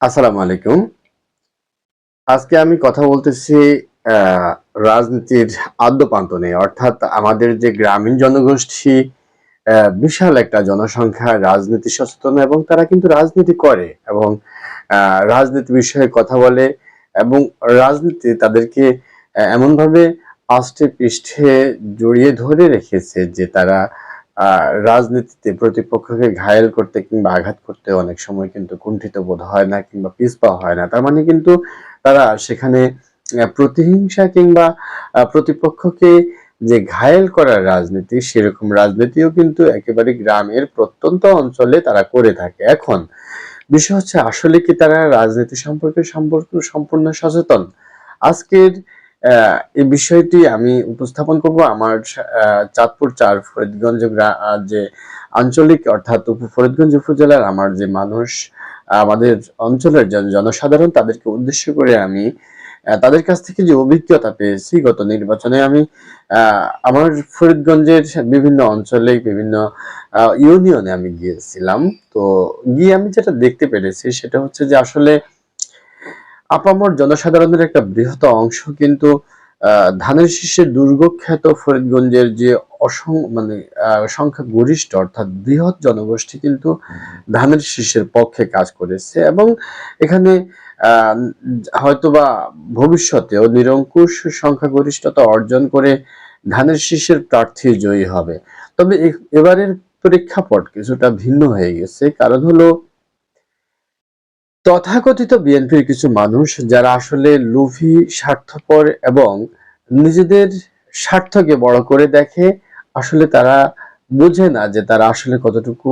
আসসালামু আলাইকুম। আজকে আমি কথা বলতেছি আহ, রাজনীতির আদ্যোপান্ত নিয়ে, অর্থাৎ আমাদের যে গ্রামীণ জনগোষ্ঠী বিশাল একটা জনসংখ্যা রাজনীতি সচেতন এবং তারা কিন্তু রাজনীতি করে এবং রাজনীতি বিষয়ে কথা বলে এবং রাজনীতি তাদেরকে এমনভাবে আষ্টে পৃষ্ঠে জড়িয়ে ধরে রেখেছে যে তারা রাজনীতিতে প্রতিপক্ষকে ঘায়েল করতে কিংবা আঘাত করতে অনেক সময় কিন্তু কুণ্ঠিত বোধ হয় না কিংবা পিছপা হয় না। তার মানে কিন্তু তারা সেখানে প্রতিহিংসা কিংবা প্রতিপক্ষকে যে ঘায়েল করার রাজনীতি, সেরকম রাজনীতিও কিন্তু একেবারে গ্রামের প্রত্যন্ত অঞ্চলে তারা করে থাকে। এখন বিষয় হচ্ছে, আসলে কি তারা রাজনীতি সম্পর্কে সম্পূর্ণ সচেতন? আজকের এই বিষয়টি আমি উপস্থাপন করব আমার চাঁদপুর ৪ ফরিদগঞ্জ যে আঞ্চলিক, অর্থাৎ ফরিদগঞ্জ উপজেলার আমার যে মানুষ, আমাদের অঞ্চলের জনসাধারণ, তাদেরকে উদ্দেশ্য করে আমি তাদের কাছ থেকে যে অভিজ্ঞতা পেয়েছি গত নির্বাচনে। আমি আমার ফরিদগঞ্জের বিভিন্ন অঞ্চলে, বিভিন্ন ইউনিয়নে আমি গিয়েছিলাম। তো গিয়ে আমি যেটা দেখতে পেরেছি সেটা হচ্ছে যে আসলে আপামর জনসাধারণের একটা বৃহৎ অংশ কিন্তু ধানের শীষের দুর্গখ্যাত ফরিদগঞ্জের যে মানে সংখ্যা গরিষ্ঠ, অর্থাৎ বৃহৎ জনগোষ্ঠী কিন্তু ধানের শীষের পক্ষে কাজ করেছে এবং এখানে আহ হয়তোবা ভবিষ্যতেও নিরঙ্কুশ সংখ্যাগরিষ্ঠতা অর্জন করে ধানের শীষের প্রার্থী জয়ী হবে। তবে এবারের প্রেক্ষাপট কিছুটা ভিন্ন হয়ে গেছে। কারণ হলো, তথাকথিত বিএনপির কিছু মানুষ যারা আসলে লোভী, স্বার্থপর এবং নিজেদের স্বার্থকে বড় করে দেখে, আসলে তারা বোঝে না যে তারা আসলে কতটুকু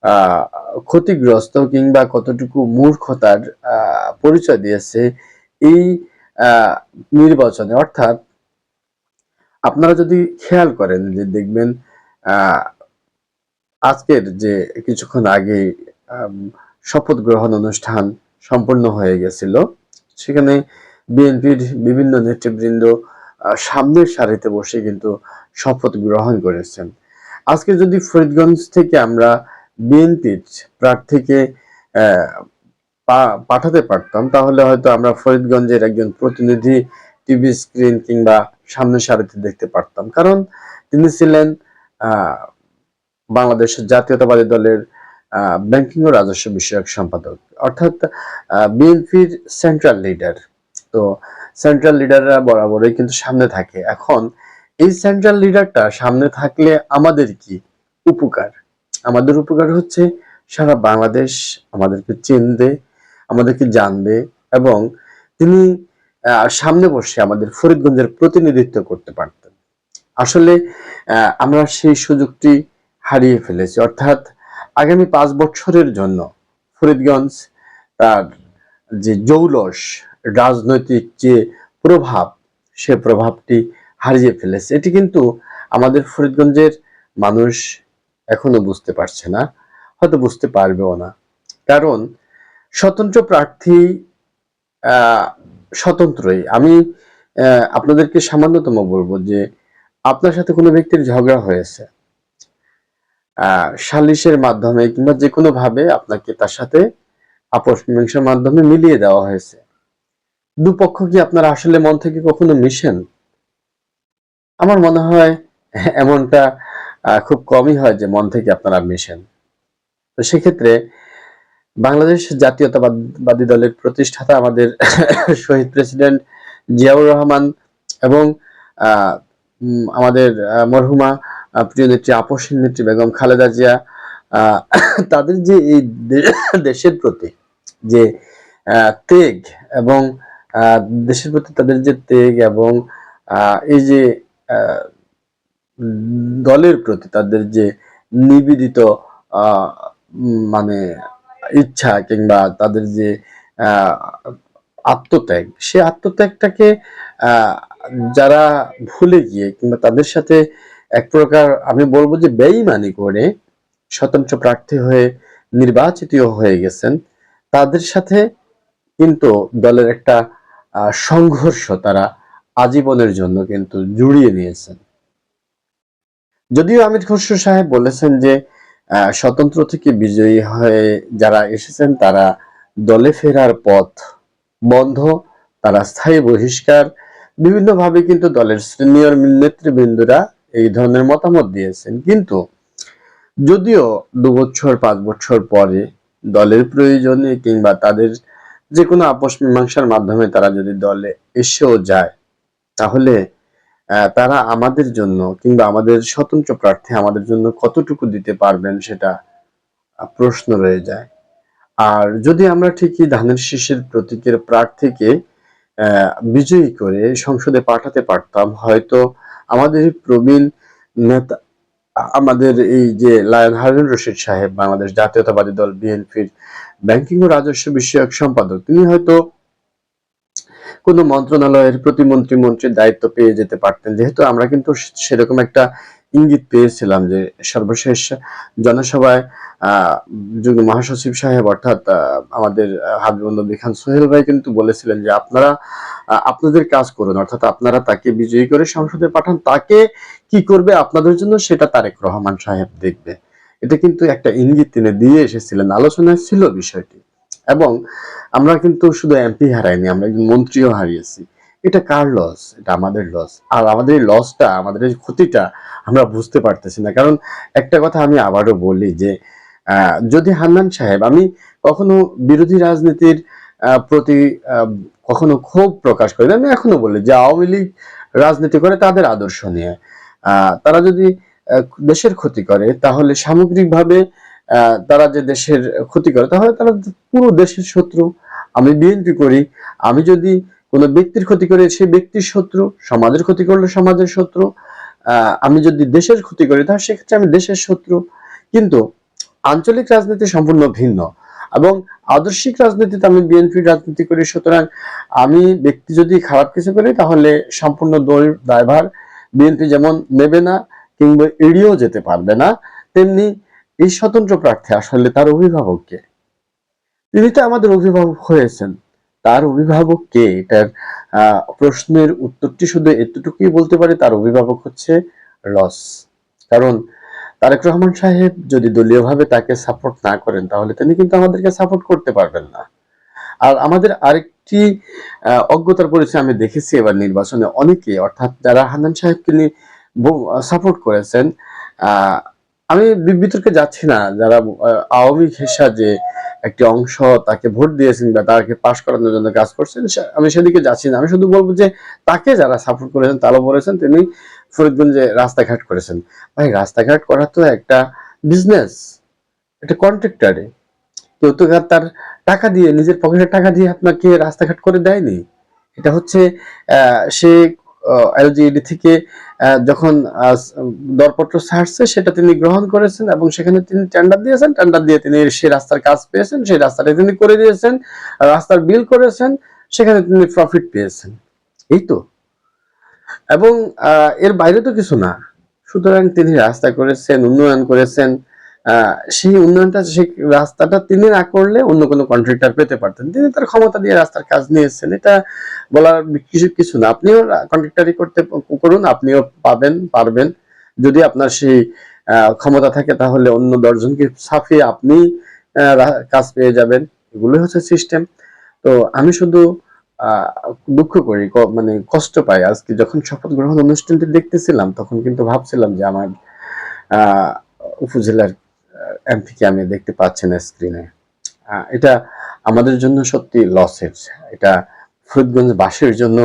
আহ ক্ষতিগ্রস্ত কিংবা কতটুকু মূর্খতার পরিচয় দিয়েছে এই আহ নির্বাচনে। অর্থাৎ আপনারা যদি খেয়াল করেন যে দেখবেন, আহ আজকের যে কিছুক্ষণ আগে শপথ গ্রহণ অনুষ্ঠান সম্পন্ন হয়ে গেছিল, সেখানে বিএনপির বিভিন্ন নেতৃবৃন্দ সামনের সারিতে বসে কিন্তু শপথ গ্রহণ করেছেন। আজকে যদি ফরিদগঞ্জ থেকে আমরা বিএনপির প্রার্থীকে আহ, পাঠাতে পারতাম, তাহলে হয়তো আমরা ফরিদগঞ্জের একজন প্রতিনিধি টিভি স্ক্রিন কিংবা সামনের সারিতে দেখতে পারতাম। কারণ তিনি ছিলেন আহ বাংলাদেশের জাতীয়তাবাদী দলের ব্যাংকিং ও রাজস্ব বিষয়ক সম্পাদক, অর্থাৎ বিএনপির সেন্ট্রাল লিডার। তো সেন্ট্রাল লিডাররা বরাবরই কিন্তু সামনে থাকে। এখন এই সেন্ট্রাল লিডারটা সামনে থাকলে আমাদের কি উপকার? আমাদের উপকার হচ্ছে সারা বাংলাদেশ আমাদেরকে চিনবে, আমাদেরকে জানবে এবং তিনি সামনে বসে আমাদের ফরিদগঞ্জের প্রতিনিধিত্ব করতে পারতেন। আসলে আমরা সেই সুযোগটি হারিয়ে ফেলেছি। অর্থাৎ আগামী ৫ বছরের জন্য ফরিদগঞ্জ তার যে জৌলস রাজনৈতিক যে প্রভাব, সে প্রভাবটি হারিয়ে ফেলেছে। এটি কিন্তু আমাদের ফরিদগঞ্জের মানুষ এখনো বুঝতে পারছে না, হয়তো বুঝতে পারবেও না। কারণ স্বতন্ত্র প্রার্থী আহ স্বতন্ত্রই। আমি আপনাদেরকে সামান্যতম বলবো যে আপনার সাথে কোনো ব্যক্তির ঝগড়া হয়েছে, সালিশের মাধ্যমে কিংবা যে কোনো ভাবে আপনাকে তার সাথে আপস মীমাংসার মাধ্যমে মিলিয়ে দেওয়া হয়েছে। দুপক্ষ কি আপনারা আসলে মন থেকে কখনো মিশেন? আমার মনে হয় এমনটা খুব কমই হয় যে মন থেকে আপনারা মিশেন। তো সেক্ষেত্রে বাংলাদেশ জাতীয়তাবাদী দলের প্রতিষ্ঠাতা আমাদের শহীদ প্রেসিডেন্ট জিয়াউর রহমান এবং আহ, আমাদের মরহুমা প্রিয় নেত্রী, আপসহীন নেত্রী বেগম খালেদা জিয়া, আহ, তাদের যে এই দেশের প্রতি যে তেগ এবং আহ, দেশের প্রতি তাদের যে তেগ এবং এই যে আহ, দলের প্রতি তাদের যে নিবেদিত আহ, মানে ইচ্ছা কিংবা তাদের যে আহ, আত্মত্যাগ, সে আত্মত্যাগটাকে আহ, যারা ভুলে গিয়ে কিংবা তাদের সাথে এক প্রকার আমি বলবো যে বেইমানি করে স্বতন্ত্র প্রার্থী হয়ে নির্বাচিত হয়ে গেছেন, তাদের সাথে কিন্তু দলের একটা সংঘর্ষ তারা আজীবনের জন্য কিন্তু জুড়িয়ে নিয়েছেন। যদিও আমির খসরু সাহেব বলেছেন যে স্বতন্ত্র থেকে বিজয়ী হয়ে যারা এসেছেন তারা দলে ফেরার পথ বন্ধ, তারা স্থায়ী বহিষ্কার, বিভিন্নভাবে কিন্তু দলের সিনিয়র নেতৃবৃন্দরা এই ধরনের মতামত দিয়েছেন। কিন্তু যদিও ২ বছর ৫ বছর পরে দলের প্রয়োজনে কিংবা তাদের যে কোনো আপোষ মীমাংসার মাধ্যমে তারা যদি দলে এসেও যায়, তাহলে তারা আমাদের জন্য কিংবা আমাদের স্বতন্ত্র প্রার্থী আমাদের জন্য কতটুকু দিতে পারবেন সেটা প্রশ্ন রয়ে যায়। আর যদি আমরা ঠিকই ধানের শীষের প্রতীকের প্রার্থীকে বিজয়ী করে সংসদে পাঠাতে পারতাম, হয়তো আমাদের প্রবীণ নেতা, আমাদের এই যে লায়ন হারুন রশিদ সাহেব, বাংলাদেশ জাতীয়তাবাদী দল বিএনপির ব্যাংকিং ও রাজস্ব বিষয়ক সম্পাদক, তিনি হয়তো কোনো মন্ত্রণালয়ের প্রতিমন্ত্রী মন্ত্রীর দায়িত্ব পেয়ে যেতে পারতেন। যেহেতু আমরা কিন্তু সেরকম একটা ইঙ্গিত পেয়েছিলাম যে সর্বশেষ জনসভায় যুগ্ম মহাসচিব সাহেব অর্থাৎ আমাদের হাবিবুর নবী খান সোহেল ভাই কিন্তু বলেছিলেন যে আপনারা আপনাদের কাজ করুন, অর্থাৎ আপনারা তাকে বিজয়ী করে সংসদে পাঠান, তাকে কি করবে আপনাদের জন্য সেটা তারেক রহমান সাহেব দেখবে। এটা কিন্তু একটা ইঙ্গিত তিনি দিয়ে এসেছিলেন, আলোচনায় ছিল বিষয়টি। এবং আমরা কিন্তু শুধু এমপি হারাইনি, আমরা একজন মন্ত্রীও হারিয়েছি। এটা কার লস? এটা আমাদের লস। আর আমাদের এই লসটা, আমাদের এই ক্ষতিটা আমরা বুঝতে পারতেছি না। কারণ একটা কথা আমি আবারও বলি যে যদি হান্নান সাহেব, আমি কখনো বিরোধী রাজনীতির প্রতি কখনো ক্ষোভ প্রকাশ করি না, আমি এখনো বলি যে আওয়ামী লীগ রাজনীতি করে তাদের আদর্শ নিয়ে, তারা যদি দেশের ক্ষতি করে তাহলে সামগ্রিকভাবে তারা যে দেশের ক্ষতি করে তাহলে তারা পুরো দেশের শত্রু। আমি বিএনপি করি, আমি যদি কোনো ব্যক্তির ক্ষতি করে সে ব্যক্তির শত্রু, সমাজের ক্ষতি করলে সমাজের শত্রু, আমি যদি দেশের ক্ষতি করি তাহলে সেক্ষেত্রে আমি দেশের শত্রু। কিন্তু আঞ্চলিক রাজনীতি সম্পূর্ণ ভিন্ন এবং আদর্শিক রাজনীতিতে আমি বিএনপির রাজনীতি করি, সুতরাং আমি ব্যক্তি যদি খারাপ কিছু করি তাহলে সম্পূর্ণ দায়ভার বিএনপি যেমন নেবে না কিংবা এড়িয়েও যেতে পারবে না, তেমনি এই স্বতন্ত্র প্রার্থী আসলে তার অভিভাবক কে? তিনি তো আমাদের অভিভাবক হয়েছেন, তার অভিভাবক কে? এটার প্রশ্নের উত্তরটি শুধু এতটুকুই বলতে পারে, তার অভিভাবক হচ্ছে লস। কারণ তারেক রহমান সাহেব যদি দলীয়ভাবে তাকে সাপোর্ট না করেন তাহলে তিনি কিন্তু আমাদেরকে সাপোর্ট করতে পারবেন না। আর আমাদের আরেকটি অজ্ঞতার পরিচয় আমি দেখেছি এবার নির্বাচনে অনেকে, অর্থাৎ যারা হান্নান সাহেবকে নিয়ে সাপোর্ট করেছেন, আমি বিতর্কে যাচ্ছি না, যারা আওয়ামী ঘেঁষা যে একটি অংশ তাকে ভোট দিয়েছেন বা তাকে পাশ করানোর জন্য কাজ করছেন, আমি সেদিকে যাচ্ছি না। আমি শুধু বলবো যে তাকে যারা সাপোর্ট করেছেন তারা বলেছেন তিনি ফরিদগঞ্জে রাস্তাঘাট করেছেন। ভাই, রাস্তাঘাট করা তো একটা বিজনেস, এটা কন্ট্রাক্টরে। কেউ তো তার টাকা দিয়ে, নিজের পকেটের টাকা দিয়ে আপনাকে রাস্তাঘাট করে দেয়নি। এটা হচ্ছে সে এলজিইডি থেকে যখন দরপত্র ছাড়ছে সেটা তিনি গ্রহণ করেছেন এবং সেখানে তিনি টেন্ডার দিয়েছেন, টেন্ডার দিয়ে তিনি সেই রাস্তার কাজ পেয়েছেন, সেই রাস্তাটা তিনি করে দিয়েছেন, রাস্তার বিল করেছেন, সেখানে তিনি প্রফিট পেয়েছেন, এই তো। এবং এর বাইরে তো কিছু না। সুতরাং তিনি রাস্তা করেছেন, উন্নয়ন করেছেন, সেই উন্নয়নটা, সেই রাস্তাটা তিনি না করলে অন্য কোনো কন্ট্রাক্টর পেতে পারতেন। তিনি তার ক্ষমতা দিয়ে রাস্তার কাজ নিয়েছেন, এটা বলার কিছু না। আপনিও কন্ট্রাক্টারি করুন, আপনিও পারবেন। যদি আপনার সেই ক্ষমতা থাকে তাহলে অন্য 10 জনকে ছাপিয়ে আপনি কাজ পেয়ে যাবেন। এগুলোই হচ্ছে সিস্টেম। তো আমি শুধু আহ দুঃখ করি, মানে কষ্ট পাই। আজকে যখন শপথ গ্রহণ অনুষ্ঠানটি দেখতেছিলাম তখন কিন্তু ভাবছিলাম যে আমার আহ উপজেলার এমপি কে আমি দেখতে পাচ্ছি না স্ক্রিনে। এটা আমাদের জন্য সত্যি লসের, এটা ফরিদগঞ্জবাসীর জন্য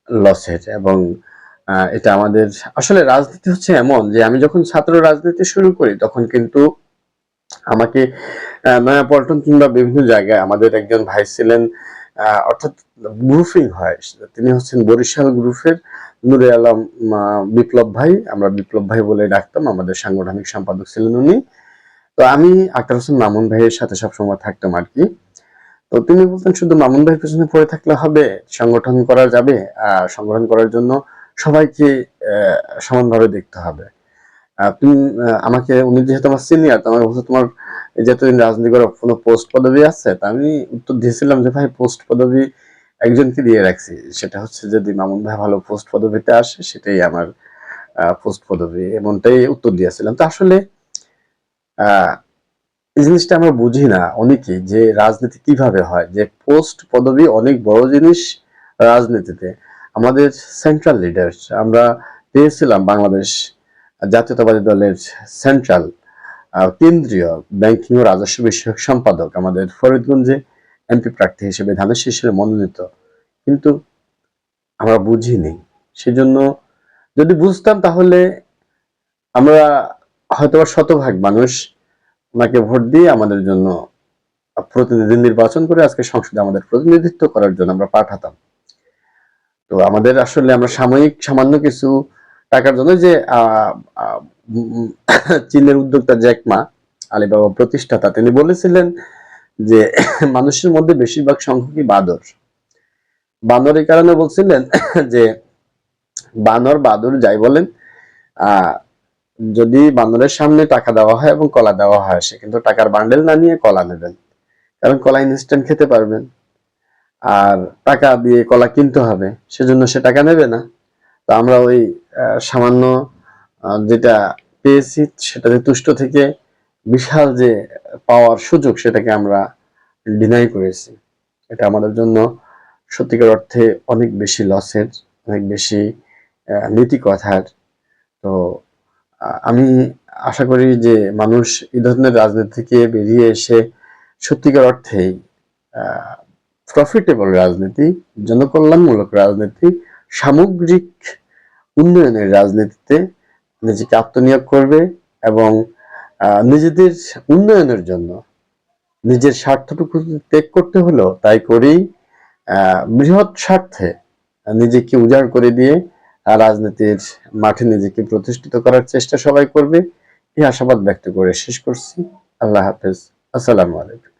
লসের। এবং এটা আমাদের, আসলে রাজনীতি হচ্ছে এমন যে আমি যখন ছাত্র রাজনীতি শুরু করি তখন কিন্তু আমাকে নয়াপল্টন কিংবা বিভিন্ন জায়গায় আমাদের একজন ভাই ছিলেন, অর্থাৎ গ্রুপিং হয়, তিনি হচ্ছেন বরিশাল গ্রুপের নুরে আলম বিপ্লব ভাই, আমরা বিপ্লব ভাই বলে ডাকতাম, আমাদের সাংগঠনিক সম্পাদক ছিলেন উনি। তো আমি আক্তার হোসেন মামুন ভাইয়ের সাথে সবসময় থাকতাম আর কি। তো তিনি বলতেন শুধু মামুন ভাইয়ের পেছনে পড়ে থাকলে হবে, সংগঠন করা যাবে, সংগঠন করার জন্য সবাইকে সমানভাবে দেখতে হবে। তুমি আমাকে, উনি যেহেতু আমার সিনিয়র, তো আমাকে বলছে তোমার এই যে এতদিন রাজনীতি করার কোনো পোস্ট পদবি আছে? তা আমি উত্তর দিয়েছিলাম যে ভাই, পোস্ট পদবি একজনকে দিয়ে রাখছি, সেটা হচ্ছে যদি মামুন ভাই ভালো পোস্ট পদবিতে আসে সেটাই আমার পোস্ট পদবি, এমনটাই উত্তর দিয়েছিলাম। তো আসলে আহ এই জিনিসটা আমরা বুঝি না অনেকেই, যে রাজনীতি কিভাবে হয়, যে পোস্ট পদবি অনেক বড় জিনিস রাজনীতিতে। আমাদের সেন্ট্রাল লিডার আমরা পেয়েছিলাম, বাংলাদেশ জাতীয়তাবাদী দলের সেন্ট্রাল কেন্দ্রীয় ব্যাংকিং ও রাজস্ব বিষয়ক সম্পাদক আমাদের ফরিদগঞ্জে এমপি প্রার্থী হিসেবে ধানের শীষে মনোনীত, কিন্তু আমরা বুঝিনি। সেজন্য যদি বুঝতাম তাহলে আমরা হয়তো শতভাগ মানুষ ওনাকে ভোট দিয়ে আমাদের জন্য প্রতিনিধি নির্বাচন করে আজকে সংসদে আমাদের প্রতিনিধিত্ব করার জন্য আমরা পাঠাতাম। তো আমাদের আসলে আমরা সাময়িক সামান্য কিছু টাকার জন্য, যে চীনের উদ্যোক্তা জ্যাকমা, আলিবাবা প্রতিষ্ঠাতা, তিনি বলেছিলেন যে মানুষের মধ্যে বেশিরভাগ সংখ্যকই বাদর। বানর এই কারণে বলছিলেন যে বানর বাদুর যাই বলেন, যদি বানরের সামনে টাকা দেওয়া হয় এবং কলা দেওয়া হয়, সে কিন্তু টাকার বান্ডেল না নিয়ে কলা নেবেন, কারণ কলা ইনস্ট্যান্ট খেতে পারবেন। আর টাকা দিয়ে কলা কিনতে হবে, সেজন্য সে টাকা নেবে না। তো আমরা ওই সামান্য যেটা পেয়েছি সেটাতে তুষ্ট থেকে বিশাল যে পাওয়ার সুযোগ, সেটাকে আমরা ডিনাই করেছি। এটা আমাদের জন্য সত্যিকার অর্থে অনেক বেশি লসের, অনেক বেশি নীতি কথার। তো আমি আশা করি যে মানুষ এই ধরনের রাজনীতি থেকে বেরিয়ে এসে সত্যিকার অর্থেই প্রফিটেবল রাজনীতি, জনকল্যাণমূলক রাজনীতি, সামগ্রিক উন্নয়নের রাজনীতিতে নিজেকে আত্মনিয়োগ করবে এবং নিজেদের উন্নয়নের জন্য নিজের স্বার্থটুকু ত্যাগ করতে হলো তাই করেই বৃহৎ স্বার্থে নিজেকে উজাড় করে দিয়ে রাজনীতির মাঠে নিজেকে প্রতিষ্ঠিত করার চেষ্টা সবাই করবে, এই আশাবাদ ব্যক্ত করে শেষ করছি। আল্লাহ হাফেজ। আসসালামু আলাইকুম।